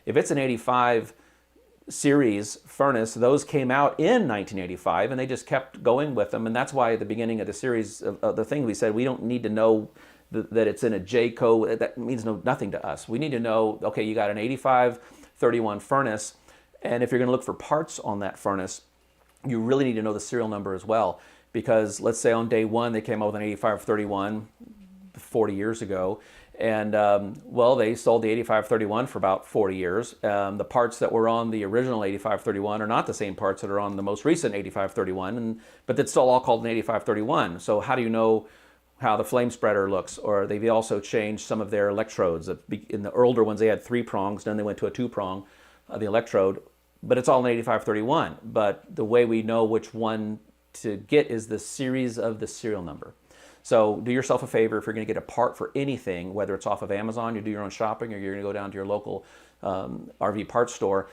If it's an 85 series furnace, those came out in 1985, and they just kept going with them. And that's why at the beginning of the series, the thing we said, we don't need to know that it's in a J-code. That means nothing to us. We need to know, okay, you got an 8531 furnace, and if you're going to look for parts on that furnace, you really need to know the serial number as well. Because let's say on day one, they came out with an 8531 40 years ago, and well, they sold the 8531 for about 40 years. The parts that were on the original 8531 are not the same parts that are on the most recent 8531, but it's still all called an 8531. So how do you know how the flame spreader looks? Or they've also changed some of their electrodes. In the older ones, they had 3 prongs, then they went to a 2-prong, the electrode, but it's all an 8531. But the way we know which one to get is the series of the serial number. So do yourself a favor, if you're going to get a part for anything, whether it's off of Amazon, you do your own shopping, or you're going to go down to your local RV parts store,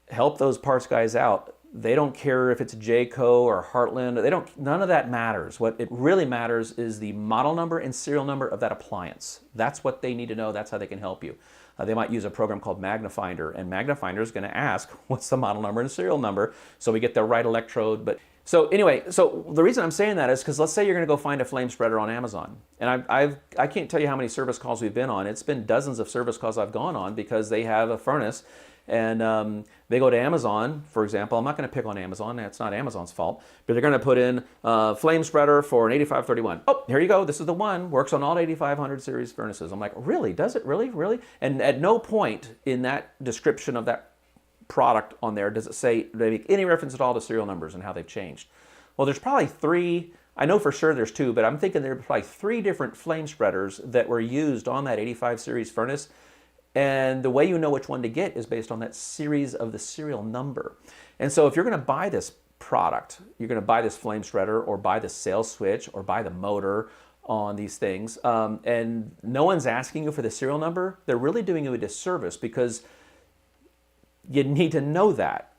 help those parts guys out. They don't care if it's Jayco or Heartland. None of that matters. What it really matters is the model number and serial number of that appliance. That's what they need to know. That's how they can help you. They might use a program called MagnaFinder, and MagnaFinder is going to ask, what's the model number and serial number, so we get the right electrode. So anyway, so the reason I'm saying that is because let's say you're going to go find a flame spreader on Amazon. And I can't tell you how many service calls we've been on. It's been dozens of service calls I've gone on because they have a furnace, and they go to Amazon, for example. I'm not going to pick on Amazon. It's not Amazon's fault. But they're going to put in flame spreader for an 8531. Oh, here you go. This is the one. Works on all 8500 series furnaces. I'm like, really? Does it really? Really? And at no point in that description of that product on there does it say, do they make any reference at all to serial numbers and how they've changed. Well, there's probably 3, I know for sure there's 2, but I'm thinking there's probably 3 different flame spreaders that were used on that 85 series furnace, and the way you know which one to get is based on that series of the serial number. And so if you're going to buy this product, you're going to buy this flame spreader or buy the sales switch or buy the motor on these things, and no one's asking you for the serial number, they're really doing you a disservice, because you need to know that.